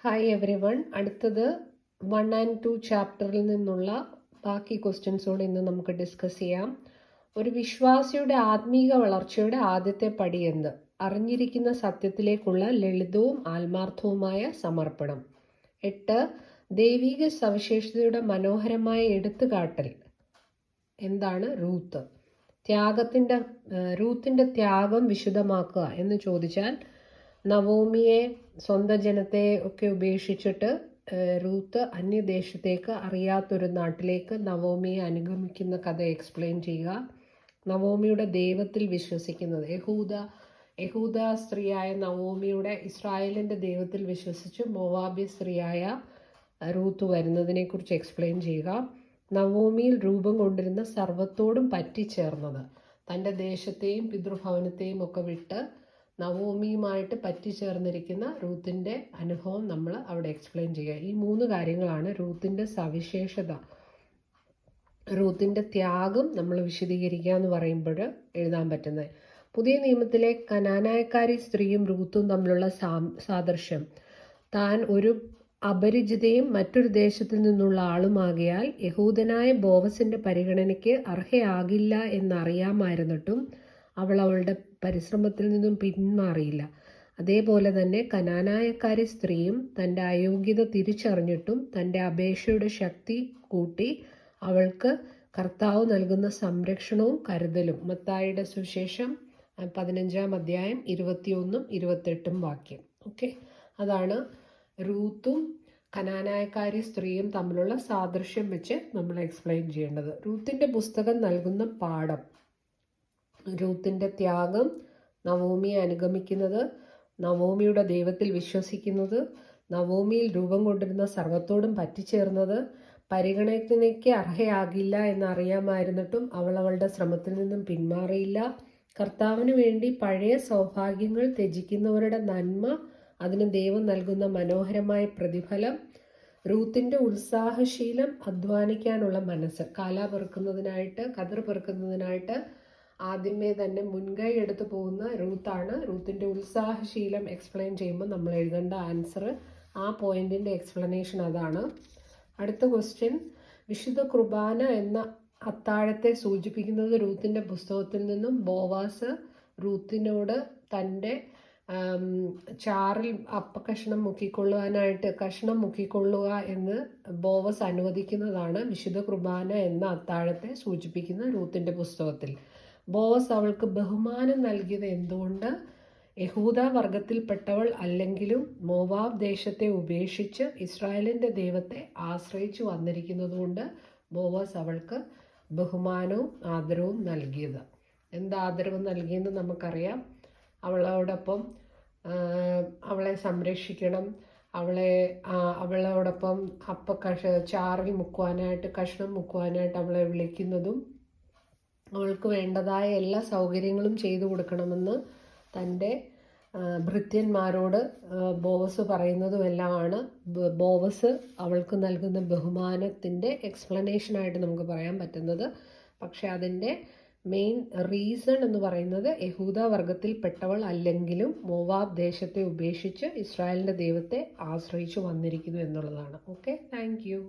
Hi every one. അടുത്തത് 1 and 2 ചാപ്റ്ററിൽ നിന്നുള്ള ബാക്കി ക്വസ്റ്റ്യൻസോട് ഇന്ന് നമുക്ക് ഡിസ്കസ് ചെയ്യാം. ഒരു വിശ്വാസിയുടെ ആത്മീക വളർച്ചയുടെ ആദ്യത്തെ പടി എന്ത്? അറിഞ്ഞിരിക്കുന്ന സത്യത്തിലേക്കുള്ള ലളിതവും ആത്മാർത്ഥവുമായ സമർപ്പണം. 8. ദൈവിക സവിശേഷതയുടെ മനോഹരമായ എടുത്തുകാട്ടൽ. എന്താണ് റൂത്ത്? റൂത്തിന്റെ ത്യാഗം വിശദമാക്കുക എന്ന് ചോദിച്ചാൽ, നവോമിയെ സ്വന്തം ജനത്തെ ഒക്കെ ഉപേക്ഷിച്ചിട്ട് റൂത്ത് അന്യദേശത്തേക്ക് അറിയാത്തൊരു നാട്ടിലേക്ക് നവോമിയെ അനുഗമിക്കുന്ന കഥ എക്സ്പ്ലെയിൻ ചെയ്യുക. നവോമിയുടെ ദൈവത്തിൽ വിശ്വസിക്കുന്നത്, യഹൂദ സ്ത്രീയായ നവോമിയുടെ ഇസ്രായേലിൻ്റെ ദൈവത്തിൽ വിശ്വസിച്ച് മോവാബി സ്ത്രീയായ റൂത്ത് വരുന്നതിനെക്കുറിച്ച് എക്സ്പ്ലെയിൻ ചെയ്യുക. നവോമിയിൽ രൂപം കൊണ്ടിരുന്ന സർവത്തോടും പറ്റിച്ചേർന്നത്, തൻ്റെ ദേശത്തെയും പിതൃഭവനത്തെയും ഒക്കെ വിട്ട് നവോമിയുമായിട്ട് പറ്റിച്ചേർന്നിരിക്കുന്ന റൂത്തിൻ്റെ അനുഭവം നമ്മൾ അവിടെ എക്സ്പ്ലെയിൻ ചെയ്യുക. ഈ 3 കാര്യങ്ങളാണ് റൂത്തിൻ്റെ സവിശേഷത. റൂത്തിൻ്റെ ത്യാഗം നമ്മൾ വിശദീകരിക്കുക എന്ന് പറയുമ്പോൾ എഴുതാൻ പറ്റുന്നത്. പുതിയ നിയമത്തിലെ കനാനായക്കാരി സ്ത്രീയും റൂത്തും തമ്മിലുള്ള സാദൃശ്യം, താൻ ഒരു അപരിചിതയും മറ്റൊരു ദേശത്തിൽ നിന്നുള്ള ആളുമാകിയാൽ യഹൂദനായ ബോവസിന്റെ പരിഗണനയ്ക്ക് അർഹയാകില്ല എന്നറിയാമായിരുന്നിട്ടും അവൾ അവളുടെ പരിശ്രമത്തിൽ നിന്നും പിന്മാറിയില്ല. അതേപോലെ തന്നെ കനാനായക്കാരി സ്ത്രീയും തൻ്റെ അയോഗ്യത തിരിച്ചറിഞ്ഞിട്ടും തൻ്റെ അപേക്ഷയുടെ ശക്തി കൂട്ടി അവൾക്ക് കർത്താവ് നൽകുന്ന സംരക്ഷണവും കരുതലും. മത്തായിയുടെ സുവിശേഷം 15-ാം അധ്യായം 21-ഉം 28-ഉം വാക്യം. ഓക്കെ, അതാണ് റൂത്തും കനാനായക്കാരി സ്ത്രീയും തമ്മിലുള്ള സാദൃശ്യം വെച്ച് നമ്മൾ എക്സ്പ്ലെയിൻ ചെയ്യേണ്ടത്. റൂത്തിൻ്റെ പുസ്തകം നൽകുന്ന പാഠം: റൂത്തിൻ്റെ ത്യാഗം, നവോമിയെ അനുഗമിക്കുന്നത്, നവോമിയുടെ ദൈവത്തിൽ വിശ്വസിക്കുന്നത്, നവോമിയിൽ രൂപം കൊണ്ടിരുന്ന സർവത്തോടും പറ്റിച്ചേർന്നത്, പരിഗണനയ്ക്ക് അർഹയാകില്ല എന്നറിയാമായിരുന്നിട്ടും അവൾ അവളുടെ ശ്രമത്തിൽ നിന്നും പിന്മാറിയില്ല, കർത്താവിന് വേണ്ടി പഴയ സൗഭാഗ്യങ്ങൾ ത്യജിക്കുന്നവരുടെ നന്മ, അതിന് ദൈവം നൽകുന്ന മനോഹരമായ പ്രതിഫലം, റൂത്തിൻ്റെ ഉത്സാഹശീലം, അധ്വാനിക്കാനുള്ള മനസ്സ്. കതിർ പെറുക്കുന്നതിനായിട്ട് ആദ്യമേ തന്നെ മുൻകൈ എടുത്തു പോകുന്ന റൂത്താണ്. റൂത്തിൻ്റെ ഉത്സാഹശീലം എക്സ്പ്ലെയിൻ ചെയ്യുമ്പോൾ നമ്മൾ എഴുതേണ്ട ആൻസർ, ആ പോയിന്റിൻ്റെ എക്സ്പ്ലനേഷൻ അതാണ്. അടുത്ത ക്വസ്റ്റ്യൻ: വിശുദ്ധ കുർബാന എന്ന അത്താഴത്തെ സൂചിപ്പിക്കുന്നത് റൂത്തിൻ്റെ പുസ്തകത്തിൽ നിന്നും ബോവാസ് റൂത്തിനോട് തൻ്റെ ചാറിൽ കഷ്ണം മുക്കിക്കൊള്ളുക എന്ന് ബോവസ് അനുവദിക്കുന്നതാണ് വിശുദ്ധ കുർബാന എന്ന അത്താഴത്തെ സൂചിപ്പിക്കുന്ന റൂത്തിൻ്റെ പുസ്തകത്തിൽ. ബോവസ് അവൾക്ക് ബഹുമാനം നൽകിയത് എന്തുകൊണ്ട്? യഹൂദ വർഗത്തിൽപ്പെട്ടവൾ അല്ലെങ്കിലും മോവാബ് ദേശത്തെ ഉപേക്ഷിച്ച് ഇസ്രായേലിൻ്റെ ദൈവത്തെ ആശ്രയിച്ചു വന്നിരിക്കുന്നതുകൊണ്ട് ബോവസ് അവൾക്ക് ബഹുമാനവും ആദരവും നൽകിയത്. എന്ത് ആദരവ് നൽകിയെന്ന് നമുക്കറിയാം. അവളോടൊപ്പം അവളെ സംരക്ഷിക്കണം, അവളോടൊപ്പം ചാറിൽ കഷ്ണം മുക്കുവാനായിട്ട് അവളെ വിളിക്കുന്നതും അവൾക്ക് വേണ്ടതായ എല്ലാ സൗകര്യങ്ങളും ചെയ്തു കൊടുക്കണമെന്ന് തൻ്റെ ഭൃത്യന്മാരോട് ബോവസ് പറയുന്നതുമെല്ലാമാണ് ബോവസ് അവൾക്ക് നൽകുന്ന ബഹുമാനത്തിൻ്റെ എക്സ്പ്ലനേഷനായിട്ട് നമുക്ക് പറയാൻ പറ്റുന്നത്. പക്ഷെ അതിൻ്റെ മെയിൻ റീസൺ എന്ന് പറയുന്നത് യഹൂദ വർഗത്തിൽപ്പെട്ടവൾ അല്ലെങ്കിലും മോവാബ് ദേശത്തെ ഉപേക്ഷിച്ച് ഇസ്രായേലിൻ്റെ ദൈവത്തെ ആശ്രയിച്ചു വന്നിരിക്കുന്നു എന്നുള്ളതാണ്. Okay, thank you.